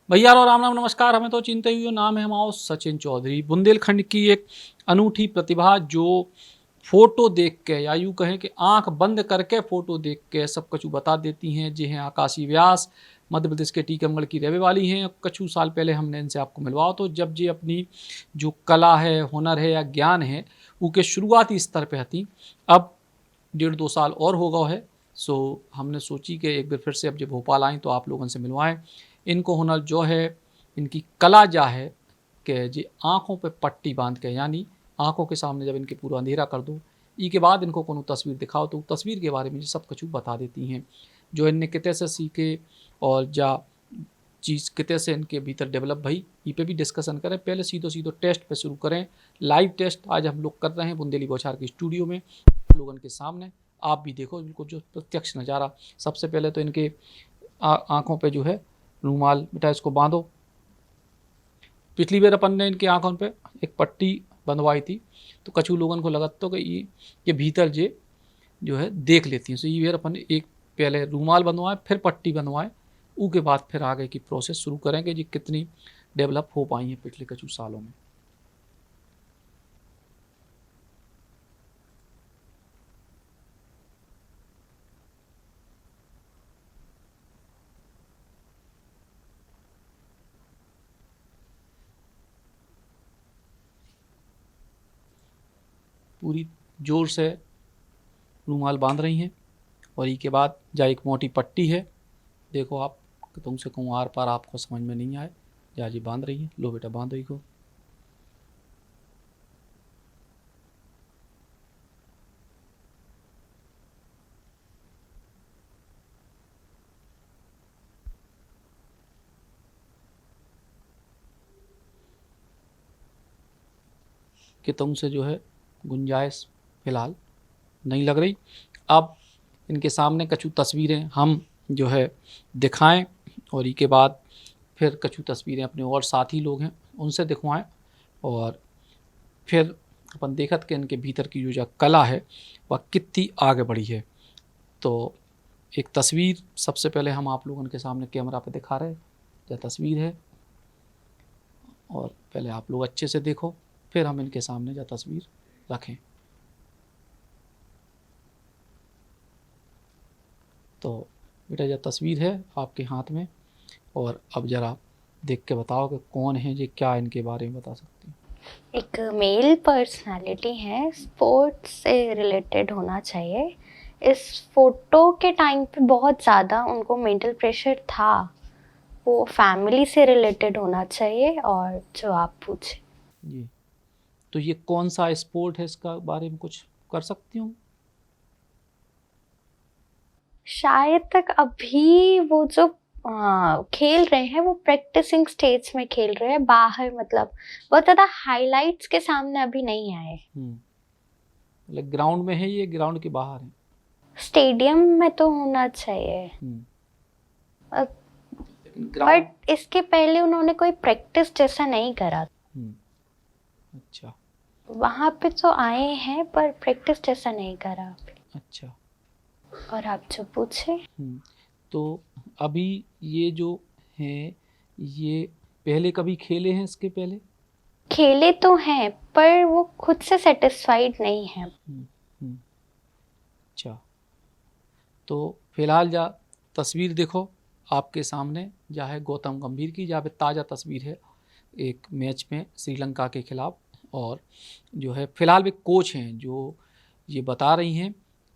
भैया और राम राम नमस्कार। हमें तो चिंता ही हो, नाम है हमारा सचिन चौधरी। बुंदेलखंड की एक अनूठी प्रतिभा जो फोटो देख के या यूँ कहें कि आंख बंद करके फोटो देख के सब कुछ बता देती हैं। जी हैं आकाशी व्यास, मध्य प्रदेश के टीकमगढ़ की रहने वाली हैं। कुछ साल पहले हमने इनसे आपको मिलवाया तो जब जी अपनी जो कला है, हुनर है या ज्ञान है वो के शुरुआती स्तर पे थी। अब 1.5-2 साल और हो गया है। सो हमने सोची कि एक बार फिर से अब जब भोपाल आएँ तो आप लोगों से मिलवाएं। इनको हुनर जो है, इनकी कला जा है कि जी आँखों पे पट्टी बांध के, यानी आँखों के सामने जब इनके पूरा अंधेरा कर दो, ई के बाद इनको कोनो तस्वीर दिखाओ तो तस्वीर के बारे में सब कुछ बता देती हैं। जो इनने कितने से सीखे और जा चीज़ कितने से इनके भीतर डेवलप भई, ई पे भी डिस्कशन करें। पहले सीधो सीधो टेस्ट पे शुरू करें। लाइव टेस्ट आज हम लोग कर रहे हैं बुंदेली बौछार के स्टूडियो में लोगों के सामने। आप भी देखो बिल्कुल जो प्रत्यक्ष नज़ारा। सबसे पहले तो इनके आँखों पे जो है रूमाल, बेटा इसको बांधो। पिछली बार अपन ने इनकी आँखों पे एक पट्टी बंधवाई थी तो कछु लोगों को लगा तो कि ये भीतर जे जो है देख लेती हैं। सो ये बार अपन एक पहले रूमाल बंधवाए, फिर पट्टी बंधवाए, ऊ के बाद फिर आगे की प्रोसेस शुरू करेंगे जी कितनी डेवलप हो पाई हैं पिछले कुछ सालों में। पूरी जोर से रूमाल बांध रही हैं और ई के बाद जा एक मोटी पट्टी है, देखो आप कि तुमसे कहूँ आर पार आपको समझ में नहीं आए। जा जी बांध रही है, लो बेटा बांधो ही को। कि तुमसे जो है गुंजाइश फ़िलहाल नहीं लग रही। अब इनके सामने कछु तस्वीरें हम जो है दिखाएं और ई के बाद फिर कछु तस्वीरें अपने और साथी लोग हैं उनसे दिखवाएं और फिर अपन देखत कि इनके भीतर की जो कला है वह कितनी आगे बढ़ी है। तो एक तस्वीर सबसे पहले हम आप लोगों के सामने कैमरा पे दिखा रहे हैं। यह तस्वीर है और पहले आप लोग अच्छे से देखो, फिर हम इनके सामने यह तस्वीर रखें। तो बेटा यह तस्वीर है आपके हाथ में और अब ज़रा देख के बताओ कि कौन है ये, क्या इनके बारे में बता सकती हैं। एक मेल पर्सनालिटी है, स्पोर्ट्स से रिलेटेड होना चाहिए। इस फोटो के टाइम पे बहुत ज़्यादा उनको मेंटल प्रेशर था, वो फैमिली से रिलेटेड होना चाहिए। और जो आप पूछे जी, तो ये कौन सा स्पोर्ट है, इसका बारे में कुछ कर सकती हूँ। शायद तक अभी वो जो खेल रहे हैं वो प्रैक्टिसिंग स्टेज में खेल रहे हैं, बाहर मतलब बहुत ज़्यादा हाइलाइट्स के सामने अभी नहीं आए। मतलब ग्राउंड में है, ये ग्राउंड के बाहर है। स्टेडियम में तो होना चाहिए, ग्राउंड। बट इसके पहले उन्होंने कोई प्रैक्टिस जैसा नहीं करा। अच्छा वहाँ पे तो आए हैं पर प्रैक्टिस जैसा नहीं करा अभी। अच्छा। और आप जो पूछे तो अभी ये जो हैं ये पहले कभी खेले हैं, इसके पहले खेले तो हैं पर वो खुद से सेटिस्फाइड नहीं है। अच्छा, तो फिलहाल जा तस्वीर देखो आपके सामने, जा है गौतम गंभीर की, जहाँ पे ताज़ा तस्वीर है एक मैच में श्रीलंका के खिलाफ। और जो है फिलहाल वे कोच हैं जो ये बता रही हैं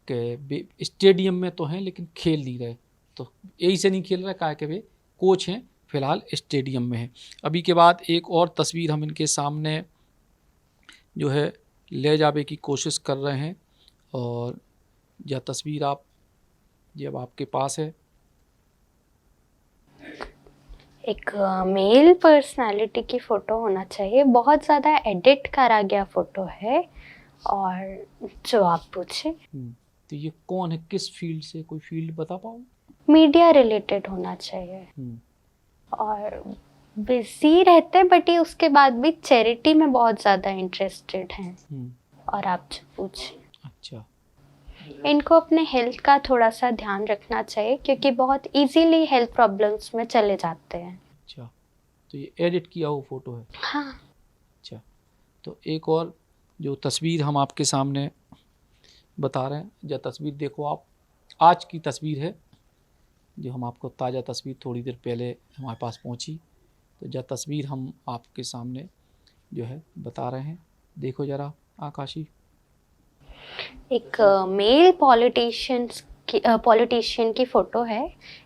कि स्टेडियम में तो हैं लेकिन खेल नहीं रहे। तो यही से नहीं खेल रहे क्या कि वे कोच हैं, फिलहाल स्टेडियम में हैं। अभी के बाद एक और तस्वीर हम इनके सामने जो है ले जाने की कोशिश कर रहे हैं और यह तस्वीर आप जब आपके पास है। एक मेल पर्सनालिटी की फ़ोटो होना चाहिए, बहुत ज़्यादा एडिट करा गया फ़ोटो है। और जो आप पूछे तो ये कौन है, किस फील्ड से, कोई फील्ड बता पाओ। मीडिया रिलेटेड होना चाहिए और बिजी रहते बट ये उसके बाद भी चैरिटी में बहुत ज़्यादा इंटरेस्टेड हैं। और आप जो पूछे अच्छा, इनको अपने हेल्थ का थोड़ा सा ध्यान रखना चाहिए क्योंकि बहुत इजीली हेल्थ प्रॉब्लम्स में चले जाते हैं। अच्छा, तो ये एडिट किया हुआ फोटो है। हाँ। अच्छा, तो एक और जो तस्वीर हम आपके सामने बता रहे हैं, यह तस्वीर देखो आप, आज की तस्वीर है, जो हम आपको ताज़ा तस्वीर थोड़ी देर पहले हमारे पास पहुंची। तो यह तस्वीर हम आपके सामने जो है बता रहे हैं, देखो ज़रा आकाशी। एक मेल पॉलिटिशियन की फोटो है।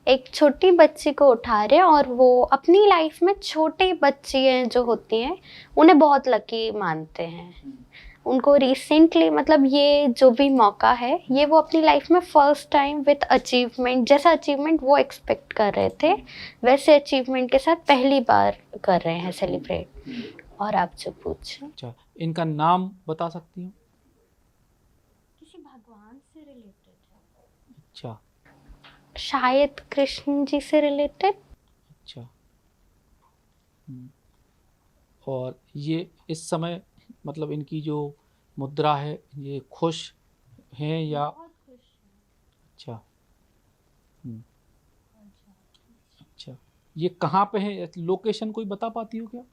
एक छोटी बच्ची को उठा रहे हैं और वो अपनी लाइफ में छोटी बच्चियाँ जो होती हैं उन्हें बहुत लकी मानते हैं। उनको रिसेंटली मतलब ये जो भी मौका है ये वो अपनी लाइफ में फर्स्ट टाइम विद अचीवमेंट, जैसा अचीवमेंट वो एक्सपेक्ट कर रहे थे वैसे अचीवमेंट के साथ पहली बार कर रहे हैं सेलिब्रेट। और आप जो पूछें, अच्छा, इनका नाम बता सकती हूँ? किसी भगवान से रिलेटेड है, अच्छा शायद कृष्ण जी से रिलेटेड। अच्छा। और ये इस समय मतलब इनकी जो मुद्रा है ये खुश हैं या? अच्छा। अच्छा, ये कहाँ पे है, लोकेशन कोई बता पाती हो क्या?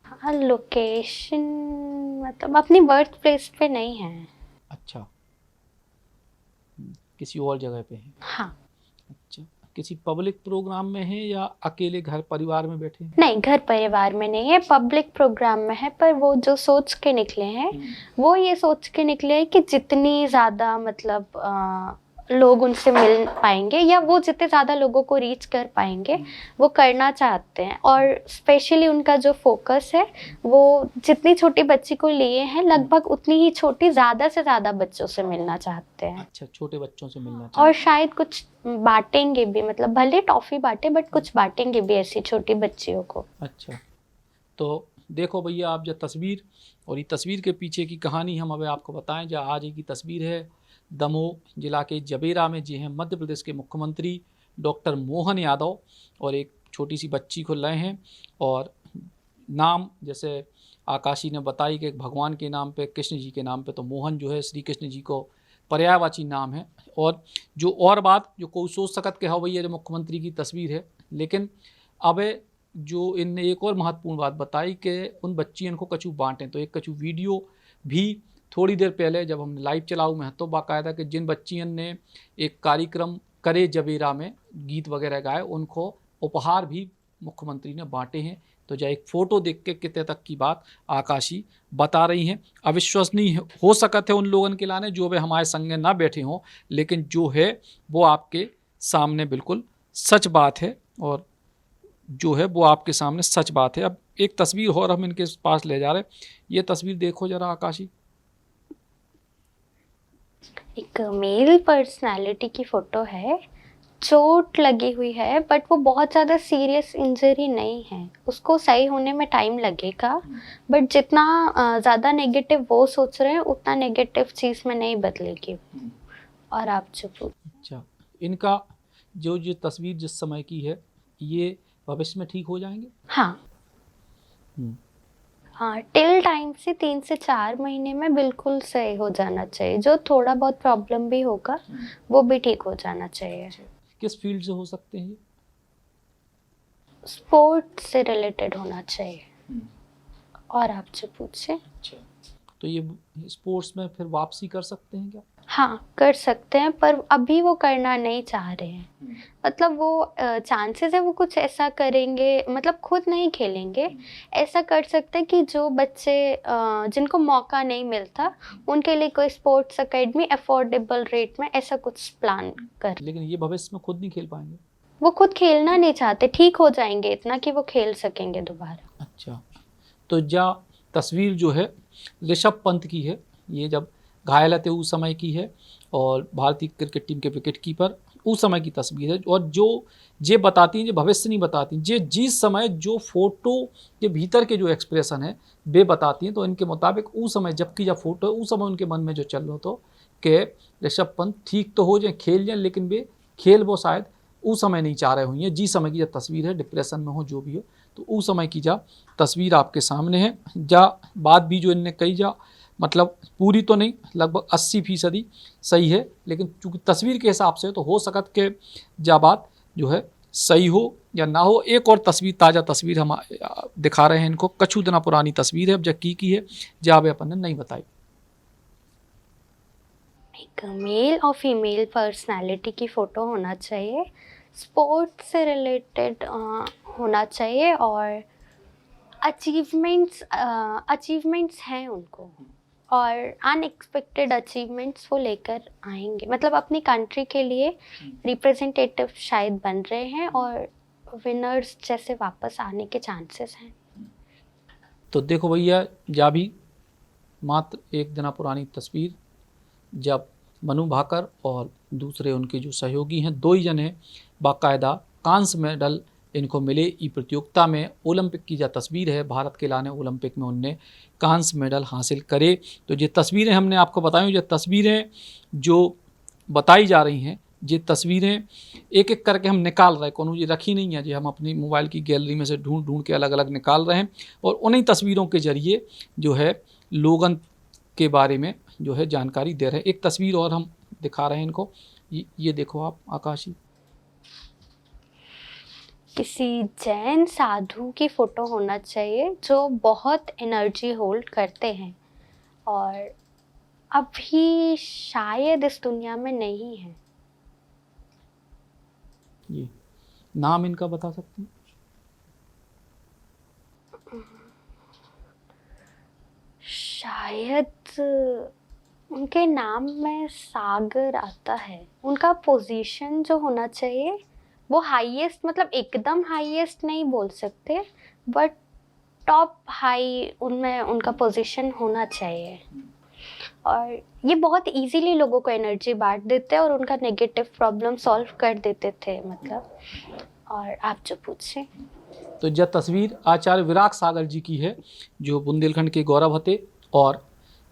हाँ, लोकेशन मतलब अपनी बर्थ प्लेस पे नहीं है। अच्छा, किसी और जगह पे है। हाँ। अच्छा, किसी पब्लिक प्रोग्राम में है या अकेले घर परिवार में बैठे हैं? नहीं, घर परिवार में नहीं है, पब्लिक प्रोग्राम में है। पर वो जो सोच के निकले हैं वो ये सोच के निकले हैं कि जितनी ज़्यादा मतलब लोग उनसे मिल पाएंगे या वो जितने ज़्यादा लोगों को रीच कर पाएंगे वो करना चाहते हैं। और स्पेशली उनका जो फोकस है वो जितनी छोटी बच्ची को लिए हैं लगभग उतनी ही छोटी ज़्यादा से ज़्यादा बच्चों से मिलना चाहते हैं। अच्छा, छोटे बच्चों से मिलना और चाहिए। शायद कुछ बांटेंगे भी, मतलब भले टॉफी बांटे बट कुछ बांटेंगे भी ऐसी छोटी बच्चियों को। अच्छा, तो देखो भैया, आप जो तस्वीर और ये तस्वीर के पीछे की कहानी हम अभी आपको बताएं। जो आज की तस्वीर है दमोह जिला के जबेरा में, जी हैं मध्य प्रदेश के मुख्यमंत्री डॉक्टर मोहन यादव और एक छोटी सी बच्ची को लाए हैं। और नाम जैसे आकाशी ने बताई कि एक भगवान के नाम पे, कृष्ण जी के नाम पे, तो मोहन जो है श्री कृष्ण जी को पर्यायवाची नाम है। और जो और बात जो कोई सोच सकत के हाँ भैया जो मुख्यमंत्री की तस्वीर है, लेकिन अब जो इनने एक और महत्वपूर्ण बात बताई कि उन बच्चियों को कछु बांटें। तो एक कछु वीडियो भी थोड़ी देर पहले जब हमने लाइव चलाऊ में तो बाकायदा कि जिन बच्चियों ने एक कार्यक्रम करे जबेरा में गीत वगैरह गाए उनको उपहार भी मुख्यमंत्री ने बांटे हैं। तो जो एक फ़ोटो देख के कितने तक की बात आकाशी बता रही हैं, अविश्वसनीय हो सकते हैं उन लोगों के लाने जो वे हमारे संग ना बैठे हों, लेकिन जो है वो आपके सामने बिल्कुल सच बात है। और जो है वो आपके सामने सच बात है। अब एक तस्वीर और हम इनके पास ले जा रहे हैं, ये तस्वीर देखो जरा आकाशी। एक मेल पर्सनालिटी की फोटो है, चोट लगी हुई है बट वो बहुत ज़्यादा सीरियस इंजरी नहीं है, उसको सही होने में टाइम लगेगा। बट जितना ज़्यादा नेगेटिव वो सोच रहे हैं उतना नेगेटिव चीज़ में नहीं बदलेगी। और आप चुप। अच्छा, इनका जो तस्वीर जिस समय की है ये भविष्य में ठीक हो जाएंगे? हाँ हाँ, टिल टाइम से 3 से 4 महीने में बिल्कुल सही हो जाना चाहिए। जो थोड़ा बहुत प्रॉब्लम भी होगा वो भी ठीक हो जाना चाहिए। किस फील्ड से हो सकते हैं ये? स्पोर्ट से रिलेटेड होना चाहिए। और आपसे पूछे। अच्छा, तो ये स्पोर्ट्स में फिर वापसी कर सकते हैं क्या? हाँ, कर सकते हैं पर अभी वो करना नहीं चाह रहे हैं। मतलब वो चांसेस है वो कुछ ऐसा करेंगे, मतलब खुद नहीं खेलेंगे। ऐसा कर सकते हैं कि जो बच्चे जिनको मौका नहीं मिलता उनके लिए कोई स्पोर्ट्स एकेडमी अफोर्डेबल रेट में ऐसा कुछ प्लान कर। लेकिन ये भविष्य में खुद नहीं खेल पाएंगे? वो खुद खेलना नहीं चाहते, ठीक हो जाएंगे इतना कि वो खेल सकेंगे दोबारा। अच्छा, तो जा तस्वीर जो है ऋषभ पंत की है, ये जब घायल थे उस समय की है, और भारतीय क्रिकेट टीम के विकेट कीपर उस समय की तस्वीर है। और जो ये बताती हैं, जो भविष्य नहीं बताती, ये जिस समय जो फोटो के भीतर के जो एक्सप्रेशन है वे बताती हैं। तो इनके मुताबिक उस समय जबकि जब फोटो है उस समय उनके मन में जो चल रहा था कि ऋषभ पंत ठीक तो हो जाए, खेल जाए, लेकिन वे खेल वो शायद उस समय नहीं चाह रहे हुई हैं। जिस समय की जब तस्वीर है, डिप्रेशन में हो जो भी हो, तो उस समय की जा तस्वीर आपके सामने है। जा बात भी जो इनने कही जा मतलब पूरी तो नहीं, लगभग 80% सही है, लेकिन चूँकि तस्वीर के हिसाब से तो हो सकत के जा बात जो है सही हो या ना हो। एक और तस्वीर, ताज़ा तस्वीर हम दिखा रहे हैं इनको, कछु दिना पुरानी तस्वीर है, अब जब की है जावे अपन ने नहीं बताई। एक मेल और फीमेल पर्सनालिटी की फ़ोटो होना चाहिए, स्पोर्ट्स से रिलेटेड होना चाहिए, और अचीवमेंट्स हैं उनको, और अनएक्सपेक्टेड अचीवमेंट्स वो लेकर आएंगे, मतलब अपनी कंट्री के लिए रिप्रेजेंटेटिव शायद बन रहे हैं, और विनर्स जैसे वापस आने के चांसेस हैं। तो देखो भैया, जा भी मात्र एक दिना पुरानी तस्वीर, जब मनु भाकर और दूसरे उनके जो सहयोगी हैं, दो ही जन हैं, बाकायदा कांस्य मेडल इनको मिले ई प्रतियोगिता में। ओलंपिक की जो तस्वीर है, भारत के लाने ओलंपिक में उनने कांस्य मेडल हासिल करे। तो ये तस्वीरें हमने आपको बताई, ये तस्वीरें जो बताई जा रही हैं, ये तस्वीरें एक एक करके हम निकाल रहे हैं, कोनो ये रखी नहीं है, जो हम अपनी मोबाइल की गैलरी में से ढूंढ ढूंढ के अलग अलग निकाल रहे हैं, और उन्हीं तस्वीरों के जरिए जो है लोगन के बारे में जो है जानकारी दे रहे हैं। एक तस्वीर और हम दिखा रहे हैं इनको, ये देखो आप आकाशी। किसी जैन साधु की फ़ोटो होना चाहिए जो बहुत एनर्जी होल्ड करते हैं, और अभी शायद इस दुनिया में नहीं है। ये नाम इनका बता सकते हैं? शायद उनके नाम में सागर आता है। उनका पोजीशन जो होना चाहिए वो हाईएस्ट, मतलब एकदम हाईएस्ट नहीं बोल सकते, बट टॉप हाई उनमें उनका पोजीशन होना चाहिए। और ये बहुत इजीली लोगों को एनर्जी बांट देते और उनका नेगेटिव प्रॉब्लम सॉल्व कर देते थे, मतलब। और आप जो पूछें। तो यह तस्वीर आचार्य विराग सागर जी की है, जो बुंदेलखंड के गौरव हते, और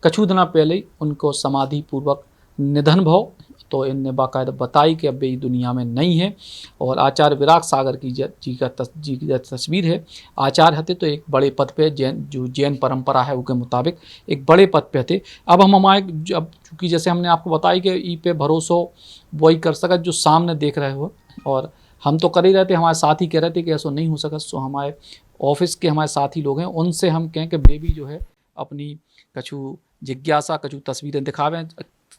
कछु दिना पहले उनको समाधि पूर्वक निधन भव। तो इनने बाकायदा बताई कि अब ये दुनिया में नहीं है। और आचार्य विराग सागर की जी की तस्वीर है। आचार्य हते तो एक बड़े पद पे, जैन परंपरा है उसके मुताबिक एक बड़े पद पे थे। अब हम हमारे, अब चूँकि जैसे हमने आपको बताई कि ई पे भरोसो वही कर सकत जो सामने देख रहे हो, और हम तो कर ही रहे थे, हमारे साथ ही कह रहे थे कि ऐसा नहीं हो सका। सो हमारे ऑफिस के हमारे साथी लोग हैं, उनसे हम कहें कि वे भी जो है अपनी कछु जिज्ञासा, कछु तस्वीरें दिखावें।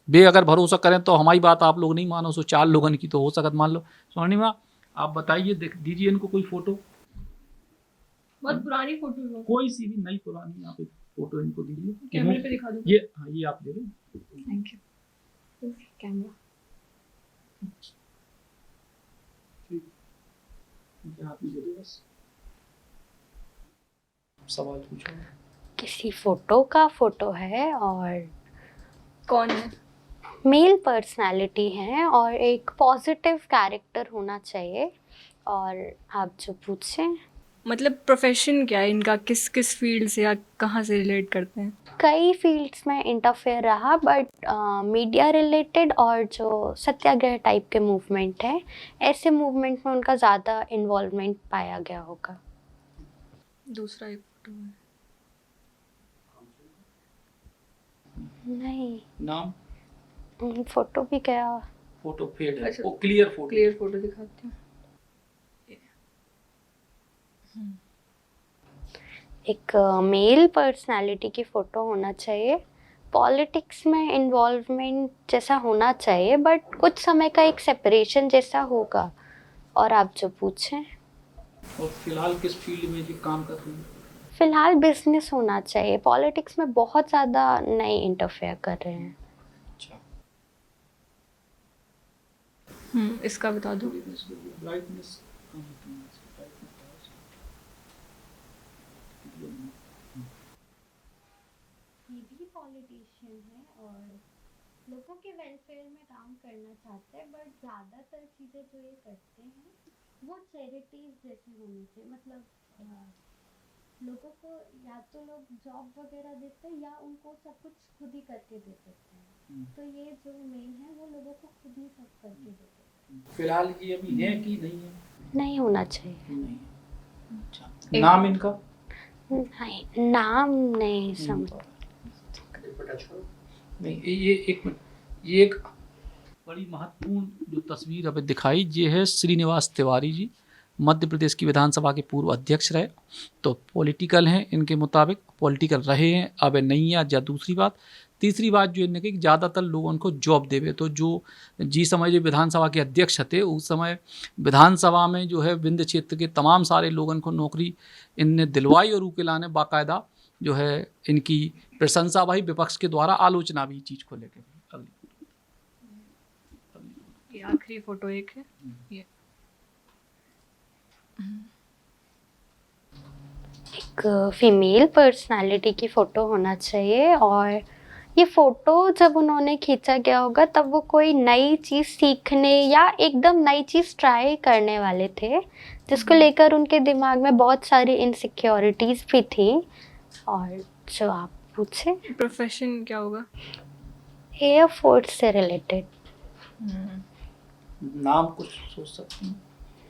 वे अगर भरोसा करें तो हमारी बात आप लोग नहीं मानो, सो 4 लोगन की तो हो सकत मान लो। स्वर्णिमा, आप बताइए, दीजिए इनको कोई फोटो, बहुत पुरानी फोटो है। कोई सी भी, नई पुरानी, आप एक फोटो इनको दीजिए। कैमरे पे दिखा दो। ये हाँ, ये आप दे दो। Thank you. कैमरा आप ही दे दो बस। सवाल पूछो। किसी फोटो का फोटो है, और कौन है? मेल पर्सनालिटी है, और एक पॉजिटिव कैरेक्टर होना चाहिए। और आप जो पूछें। मतलब प्रोफेशन क्या है इनका, किस किस फील्ड से या कहाँ से रिलेट करते हैं? कई फील्ड्स में इंटरफेयर रहा, बट मीडिया रिलेटेड और जो सत्याग्रह टाइप के मूवमेंट है, ऐसे मूवमेंट में उनका ज़्यादा इन्वॉल्वमेंट पाया गया होगा। दूसरा एक फोटो है। नहीं, नाम? फोटो भी गया। फोटो फेड है, अच्छा, वो क्लियर फोटो। क्लियर फोटो दिखाती हूँ। एक मेल पर्सनालिटी की फ़ोटो होना चाहिए, पॉलिटिक्स में इन्वॉल्वमेंट जैसा होना चाहिए, बट कुछ समय का एक सेपरेशन जैसा होगा। और आप जो पूछें। और फिलहाल किस फील्ड में ये काम कर रही हैं? फिलहाल बिजनेस होना चाहिए, पॉलिटिक्स में बहुत ज़्यादा नहीं इंटरफेयर कर रहे हैं। अच्छा, इसका बता दो। ब्राइटनेस ये भी पॉलिटिशियन है और लोगों के वेलफेयर में काम करना चाहते हैं, बट ज़्यादातर चीज़ें जो ये करते हैं वो चैरिटीज़ जैसी होनी चाहिए। मतलब लोगों को या तो लोग जॉब वगैरह देते हैं, या उनको सब कुछ खुद ही करके दे देते हैं। तो ये जो मेन है वो लोगों को खुद ही सब करके दे देते हैं। फिलहाल ये अभी है कि नहीं है? नहीं होना चाहिए। नहीं। अच्छा, नाम इनका? नहीं, नाम नहीं समझ। नहीं, ये एक मिनट, ये एक बड़ी महत्वपूर्ण जो तस्वीर हमें दिखाई ये है श्रीनिवास तिवारी जी, मध्य प्रदेश की विधानसभा के पूर्व अध्यक्ष रहे। तो पॉलिटिकल हैं इनके मुताबिक, पॉलिटिकल रहे हैं, अब नहीं है। या दूसरी बात, तीसरी बात जो इनने की ज़्यादातर लोगों को जॉब देवे। तो जो जी समय जो विधानसभा के अध्यक्ष थे उस समय विधानसभा में जो है विंध्य क्षेत्र के तमाम सारे लोगों को नौकरी इनने दिलवाई और उकेला ने बाकायदा जो है इनकी प्रशंसा भाई, विपक्ष के द्वारा आलोचना भी चीज़ को लेकर। ये आखिरी फोटो एक है ये। एक फीमेल पर्सनालिटी की फ़ोटो होना चाहिए, और ये फ़ोटो जब उन्होंने खींचा गया होगा तब वो कोई नई चीज़ सीखने या एकदम नई चीज़ ट्राई करने वाले थे, जिसको लेकर उनके दिमाग में बहुत सारी इनसिक्योरिटीज़ भी थी। और जो आप पूछे, प्रोफेशन क्या होगा? एयरफोर्स से रिलेटेड। नाम कुछ सोच सकते हैं?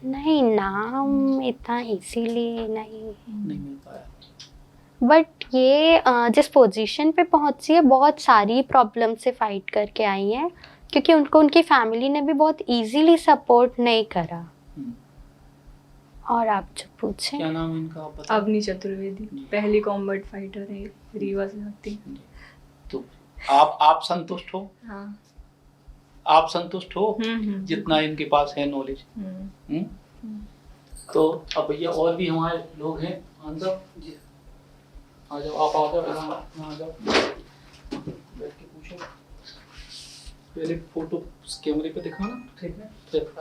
नहीं, नाम इतना इसीलिए नहीं, नहीं मिल पाया। बट ये जिस पोजीशन पे पहुंची है बहुत सारी प्रॉब्लम से फाइट करके आई हैं, क्योंकि उनको उनकी फैमिली ने भी बहुत इजीली सपोर्ट नहीं करा। और आप जो पूछे, क्या नाम है इनका आप बता? अवनी चतुर्वेदी, पहली कॉम्बैट फाइटर है रीवा से आती। तो आप संतुष्ट हो? हाँ। आप संतुष्ट हो जितना इनके पास है नॉलेज? तो अब भैया और भी हमारे लोग हैं अंदर जी, आ जाओ, आप आ जाओ, आ जाओ, बैठ के पूछो। पहले फोटो कैमरे पे दिखाना, ठीक है? फिर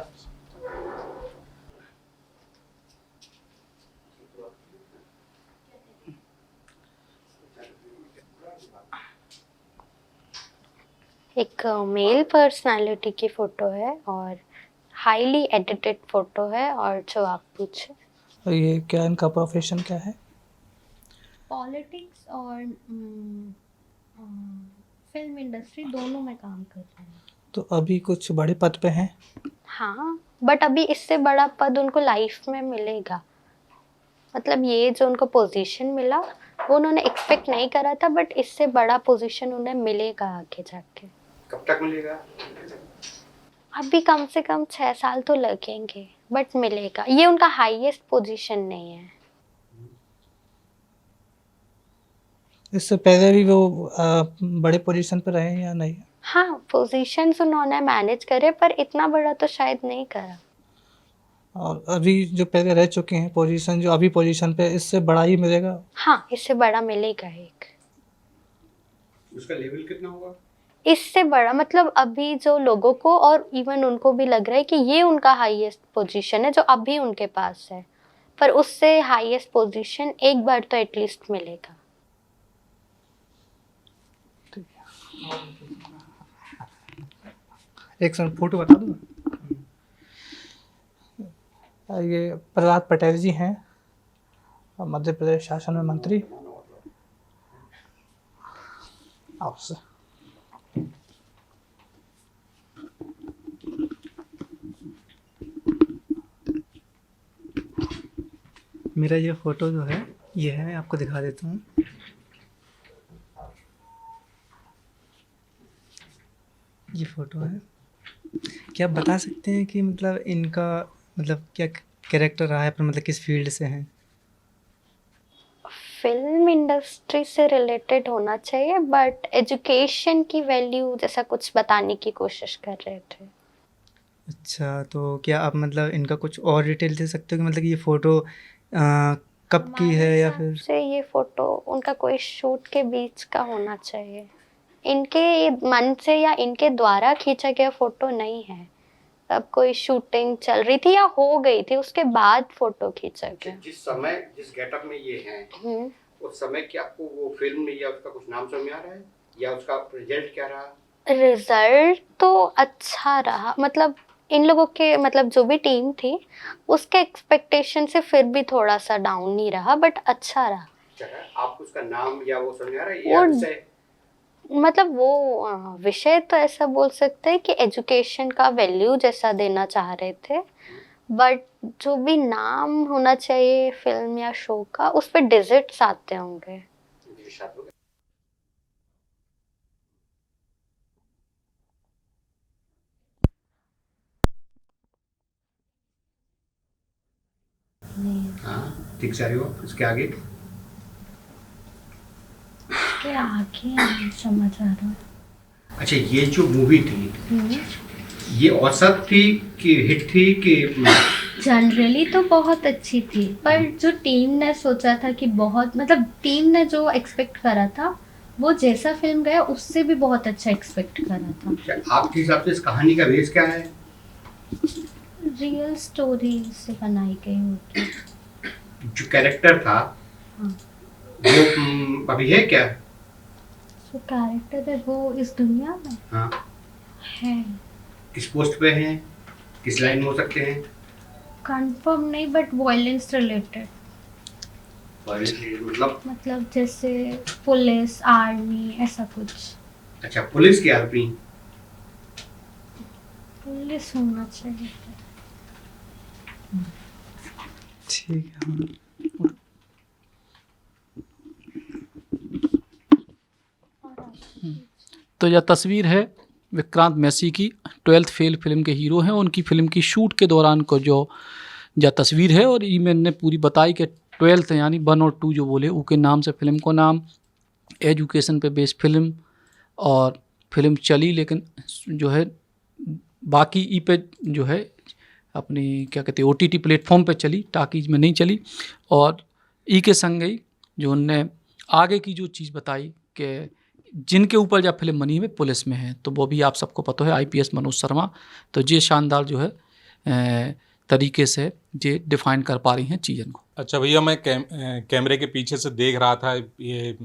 एक मेल पर्सनालिटी की फ़ोटो है और हाईली एडिटेड फ़ोटो है। और जो आप पूछे, और ये क्या इनका प्रोफेशन क्या है? पॉलिटिक्स और फिल्म इंडस्ट्री दोनों में काम कर रहे हैं। तो अभी कुछ बड़े पद पे हैं? हाँ, बट अभी इससे बड़ा पद उनको लाइफ में मिलेगा। मतलब ये जो उनको पोजीशन मिला वो उन्होंने एक्सपेक्ट नहीं करा था, बट इससे बड़ा पोजीशन उन्हें मिलेगा आगे जाके। कब तक मिलेगा? अभी कम से कम 6 साल तो लगेंगे, बट मिलेगा। ये उनका हाईएस्ट पोजीशन नहीं है। इससे पहले भी वो बड़े पोजीशन पर रहे या नहीं? हाँ, पोजीशंस उन्होंने मैनेज करे, पर इतना बड़ा तो शायद नहीं करा। और अभी जो पहले रह चुके हैं पोजीशन, जो अभी पोजीशन पे, इससे बड़ा ही मिलेगा? हाँ, इससे बड़ा मिलेगा एक। उसका लेवल कितना होगा? इससे बड़ा मतलब अभी जो लोगों को और इवन उनको भी लग रहा है कि ये उनका हाईएस्ट पोजीशन है जो अभी उनके पास है, पर उससे हाईएस्ट पोजीशन एक बार तो एटलीस्ट मिलेगा। एक सेकंड, फोटो बता दो। ये प्रहलाद पटेल जी हैं, मध्य प्रदेश शासन में मंत्री। मेरा ये फोटो जो है ये है, मैं आपको दिखा देता हूँ। ये फोटो है। क्या आप बता सकते हैं कि मतलब इनका मतलब क्या कैरेक्टर रहा है, पर मतलब किस फील्ड से हैं? फिल्म इंडस्ट्री से रिलेटेड होना चाहिए, बट एजुकेशन की वैल्यू जैसा कुछ बताने की कोशिश कर रहे थे। अच्छा, तो क्या आप मतलब इनका कुछ और डिटेल दे सकते हो कि मतलब ये फ़ोटो कब की है, या फिर? से ये फोटो उनका कोई शूट के बीच का होना चाहिए। इनके मन से या इनके द्वारा खींचा गया फोटो नहीं है। तब कोई शूटिंग चल रही थी या हो गई थी, उसके बाद फोटो खींचा गया। जिस समय जिस गेटअप में ये हैं, उस समय क्या आपको वो फिल्म में या उसका कुछ नाम समझ में आ रहा है, या उसका रिजल्ट क्या रहा? रिजल्ट तो अच्छा रहा, मतलब इन लोगों के मतलब जो भी टीम थी उसके एक्सपेक्टेशन से फिर भी थोड़ा सा डाउन ही रहा, बट अच्छा रहा। आपको उसका नाम या वो समझ आ रहा है, या विषय? मतलब वो विषय तो ऐसा बोल सकते हैं कि एजुकेशन का वैल्यू जैसा देना चाह रहे थे, बट जो भी नाम होना चाहिए फिल्म या शो का, उस पे डिजिट्स आते होंगे। नहीं हाँ दिख जा रही हो, इसके आगे के आगे नहीं समझ आ रहा। अच्छा ये जो मूवी थी ये औसत थी कि हिट थी कि जनरली तो बहुत अच्छी थी, पर जो टीम ने सोचा था कि बहुत, मतलब टीम ने जो एक्सपेक्ट करा था वो जैसा फिल्म गया उससे भी बहुत अच्छा एक्सपेक्ट करा था। आपके हिसाब से इस कहानी का बेस क्या है? रियल स्टोरी से बनाई गई होगी। जो कैरेक्टर था हाँ। वो अभी है क्या? जो कैरेक्टर है वो इस दुनिया में हाँ है। किस पोस्ट पे हैं, किस लाइन में हो सकते हैं? कंफर्म नहीं, बट वायलेंस रिलेटेड, मतलब जैसे पुलिस आर्मी ऐसा कुछ। अच्छा पुलिस की आर्मी, पुलिस होना चाहिए। ठीक है। हाँ तो यह तस्वीर है विक्रांत मैसी की, 12th फेल फिल्म के हीरो हैं। उनकी फिल्म की शूट के दौरान को जो यह तस्वीर है, और ये मैंने पूरी बताई कि 12th यानी 1 और 2 जो बोले उनके नाम से फिल्म को नाम, एजुकेशन पे बेस्ड फिल्म, और फिल्म चली लेकिन जो है बाकी ई पे जो है अपनी क्या कहते हैं OTT प्लेटफॉर्म पे चली, टाकीज में नहीं चली। और ई के संग ही जो उनने आगे की जो चीज़ बताई कि जिनके ऊपर जब फिल्म बनी हुई पुलिस में है, तो वो भी आप सबको पता है IPS मनोज शर्मा। तो ये शानदार जो है तरीके से ये डिफाइन कर पा रही हैं चीज़न को। अच्छा भैया, मैं कैमरे के पीछे से देख रहा था, ये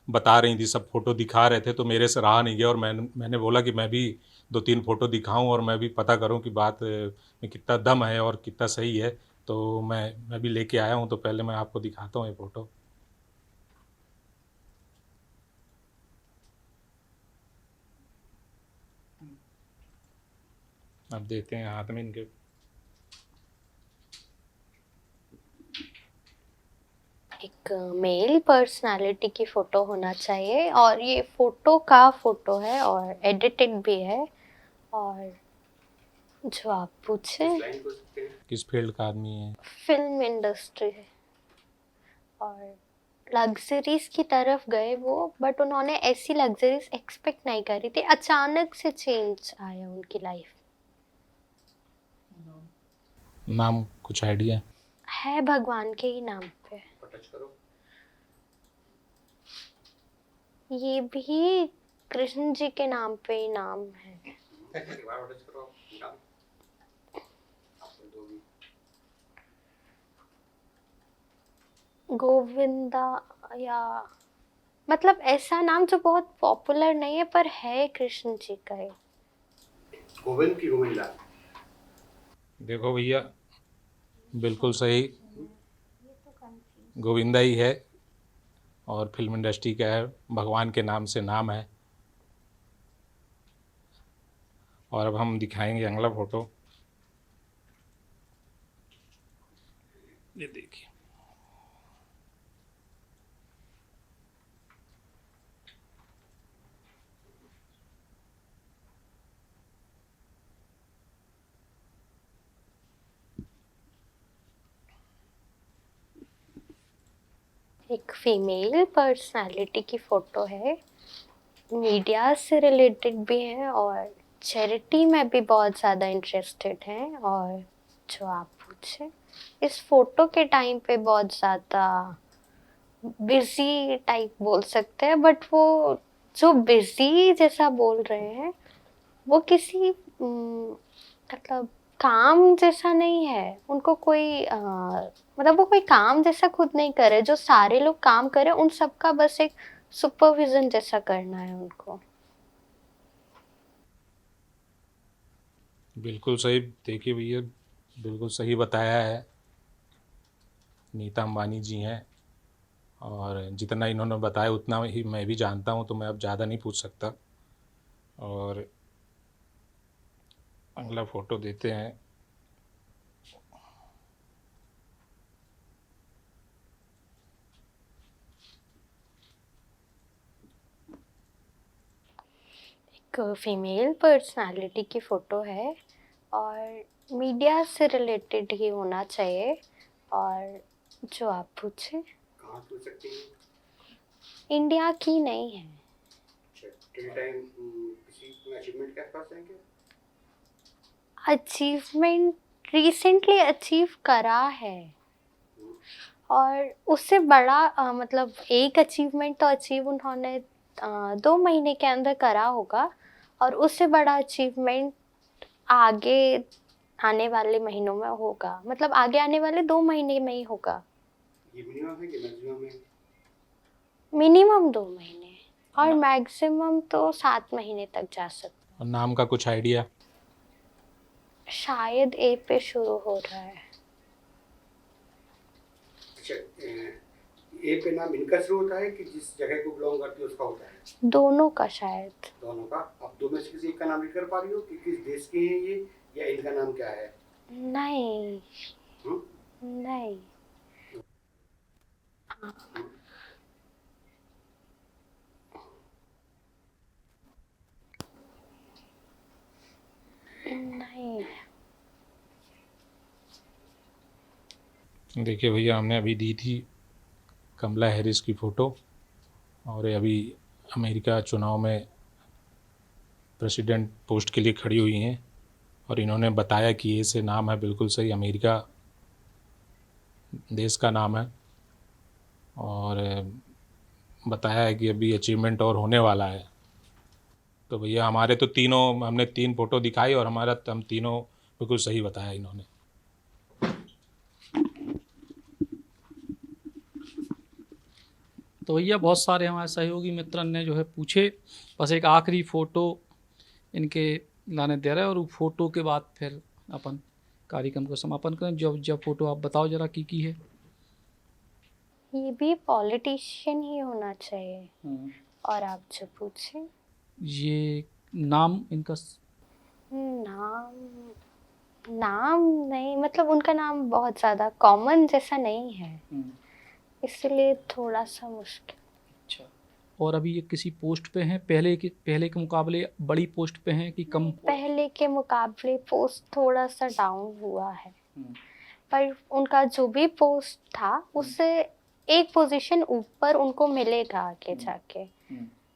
बता रही थी, सब फोटो दिखा रहे थे, तो मेरे से रहा नहीं गया और मैंने बोला कि मैं भी 2-3 फोटो दिखाऊं और मैं भी पता करूं कि बात में कितना दम है और कितना सही है। तो मैं भी लेके आया हूं, तो पहले मैं आपको दिखाता हूं ये फ़ोटो। अब देखते हैं हाथ में इनके। एक मेल पर्सनालिटी की फ़ोटो होना चाहिए, और ये फ़ोटो का फ़ोटो है और एडिटेड भी है। और जो आप पूछे, किस फील्ड का आदमी है? फिल्म इंडस्ट्री है, और लग्जरीज की तरफ गए वो, बट उन्होंने ऐसी लग्जरीज एक्सपेक्ट नहीं करी थी, अचानक से चेंज आया उनकी लाइफ। नाम कुछ आइडिया? है भगवान के ही नाम पे। ये भी कृष्ण जी के नाम पे ही नाम है। गोविंदा, या मतलब ऐसा नाम जो बहुत पॉपुलर नहीं है पर है कृष्ण जी का ही। गोविंद की गोविंदा। देखो भैया, बिल्कुल सही, गोविंदा ही है और फिल्म इंडस्ट्री का है, भगवान के नाम से नाम है। और अब हम दिखाएंगे अगला फोटो। ये देखिए, एक फीमेल पर्सनालिटी की फ़ोटो है, मीडिया से रिलेटेड भी है और चैरिटी में भी बहुत ज़्यादा इंटरेस्टेड हैं। और जो आप पूछे, इस फ़ोटो के टाइम पे बहुत ज़्यादा बिज़ी टाइप बोल सकते हैं, बट वो जो बिज़ी जैसा बोल रहे हैं वो किसी मतलब काम जैसा नहीं है। उनको कोई मतलब वो कोई काम जैसा खुद नहीं करे, जो सारे लोग काम करे उन सबका बस एक सुपरविजन जैसा करना है उनको। बिल्कुल सही। देखिए भैया, बिल्कुल सही बताया है। नीता अंबानी जी हैं, और जितना इन्होंने बताया उतना ही मैं भी जानता हूँ, तो मैं अब ज़्यादा नहीं पूछ सकता। और अगला फ़ोटो देते हैं। एक फीमेल पर्सनालिटी की फ़ोटो है और मीडिया से रिलेटेड ही होना चाहिए। और जो आप पूछे, कहाँ से पूछ सकती हैं? इंडिया की नहीं है। अच्छा, टिल टाइम किसी अचीवमेंट के आसपास हैं क्या? अचीवमेंट रिसेंटली अचीव करा है, और उससे बड़ा मतलब एक अचीवमेंट तो अचीव उन्होंने 2 महीने के अंदर करा होगा, और उससे बड़ा अचीवमेंट आगे आने वाले महीनों में होगा, मतलब आगे आने वाले 2 महीने में ही होगा। ये मिनिमम है कि मैक्सिमम है? मिनिमम 2 महीने और मैक्सिमम तो 7 महीने तक जा सकते। और नाम का कुछ आइडिया? शायद ए पे शुरू हो रहा है। अच्छा, ए पे नाम इनका शुरू होता है कि जिस जगह को बिलोंग करती है उसका होता है? दोनों का शायद। दोनों का। आप दो में से किसी एक का नाम रीड कर पा रही हो कि किस देश के हैं ये, या इनका नाम क्या है? नहीं हुँ? नहीं। नहीं। देखिए भैया, हमने अभी दी थी कमला हैरिस की फ़ोटो, और ये अभी अमेरिका चुनाव में प्रेसिडेंट पोस्ट के लिए खड़ी हुई हैं, और इन्होंने बताया कि ये से नाम है, बिल्कुल सही, अमेरिका देश का नाम है, और बताया है कि अभी अचीवमेंट और होने वाला है। तो भैया हमारे तो तीनों, हमने 3 फ़ोटो दिखाई और हम तीनों बिल्कुल सही बताया इन्होंने। तो भैया बहुत सारे हमारे सहयोगी मित्रन ने जो है पूछे, बस एक आखिरी फ़ोटो इनके लाने दे रहे हैं, और वो फ़ोटो के बाद फिर अपन कार्यक्रम को समापन करें। जब फ़ोटो आप बताओ जरा की है। ये भी पॉलिटिशियन ही होना चाहिए। और आप जो पूछे, ये नाम इनका नाम नहीं, मतलब उनका नाम बहुत ज़्यादा कॉमन जैसा नहीं है, इसलिए थोड़ा सा मुश्किल। अच्छा, और अभी ये किसी पोस्ट पे हैं? पहले के मुकाबले बड़ी पोस्ट पे हैं कि कम? पहले के मुकाबले पोस्ट थोड़ा सा डाउन हुआ है, पर उनका जो भी पोस्ट था उससे एक पोजीशन ऊपर उनको मिलेगा आगे जाके,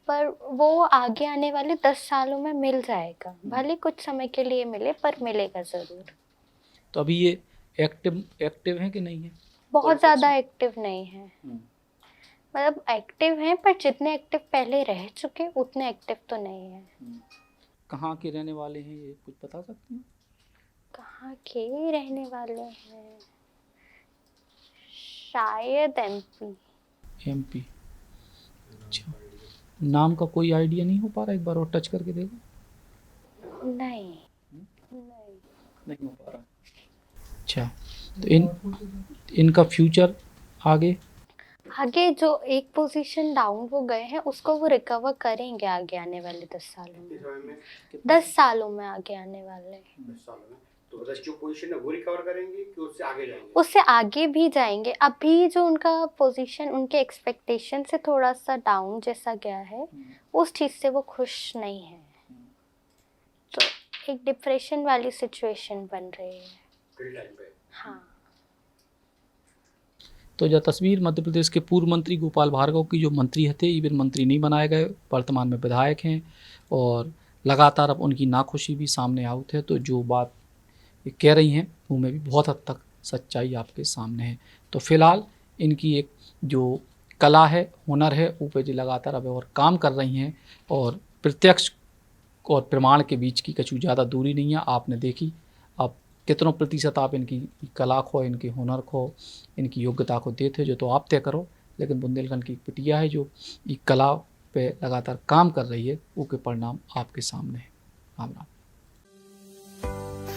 पर वो आगे आने वाले 10 सालों में मिल जाएगा, भले कुछ समय के लिए मिले पर मिलेगा ज़रूर। तो अभी ये एक्टिव हैं कि नहीं है? बहुत ज़्यादा एक्टिव नहीं है, मतलब एक्टिव हैं पर जितने एक्टिव पहले रह चुके उतने एक्टिव तो नहीं है। कहाँ के रहने वाले हैं ये कुछ बता सकती हैं? कहाँ के रहने वाले हैं? शायद एमपी। अच्छा, नाम का कोई आइडिया नहीं हो पा रहा? एक बार और टच करके देखो। नहीं हो पा रहा। अच्छा, तो इनका फ्यूचर आगे जो एक पोजीशन डाउन हो गए हैं उसको वो रिकवर करेंगे आगे आने वाले 10 सालों में। 10 सालों में आगे आने वाले 10 सालों में। तो जो पोजीशन है वो रिकवर करेंगे कि उससे आगे जाएंगे? उससे आगे भी जाएंगे। अभी जो उनका पोजीशन उनके एक्सपेक्टेशन से थोड़ा सा डाउन जैसा गया है, उस चीज़ से वो खुश नहीं है, तो एक डिप्रेशन वाली सिचुएशन बन रही है फिल टाइम पे। हाँ। तो यह तस्वीर मध्य प्रदेश के पूर्व मंत्री गोपाल भार्गव की, जो मंत्री थे, इवन मंत्री नहीं बनाए गए, वर्तमान में विधायक हैं, और लगातार अब उनकी नाखुशी भी सामने आउट है। तो जो बात ये कह रही हैं वो में भी बहुत हद तक सच्चाई आपके सामने है। तो फिलहाल इनकी एक जो कला है, हुनर है, ऊपर जी लगातार अब और काम कर रही हैं, और प्रत्यक्ष और प्रमाण के बीच की कछु ज़्यादा दूरी नहीं है। आपने देखी, अब कितनों प्रतिशत आप इनकी कला को, इनके हुनर को, इनकी योग्यता को देते, जो तो आप तय करो। लेकिन बुंदेलखंड की बिटिया है जो ये कला पे लगातार काम कर रही है, वो के परिणाम आपके सामने है। Ram Ram.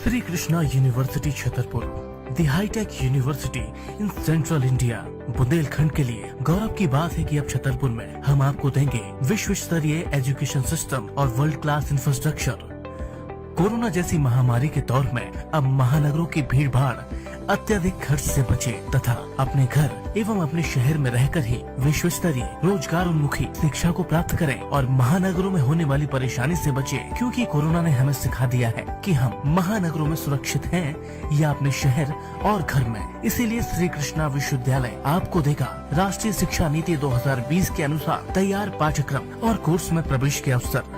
Shri Krishna university Chhatarpur, the hi tech university in central India. Bundelkhand के लिए गौरव की बात है कि अब छतरपुर में हम आपको देंगे विश्व स्तरीय एजुकेशन सिस्टम और वर्ल्ड क्लास इंफ्रास्ट्रक्चर। कोरोना जैसी महामारी के दौर में अब महानगरों की भीड़ भाड़ अत्यधिक खर्च से बचे तथा अपने घर एवं अपने शहर में रहकर ही विश्व स्तरीय रोजगार उन्मुखी शिक्षा को प्राप्त करें और महानगरों में होने वाली परेशानी से बचे, क्योंकि कोरोना ने हमें सिखा दिया है कि हम महानगरों में सुरक्षित हैं या अपने शहर और घर में। इसीलिए श्री कृष्णा विश्वविद्यालय आपको देगा राष्ट्रीय शिक्षा नीति 2020 के अनुसार तैयार पाठ्यक्रम और कोर्स में प्रवेश के अवसर।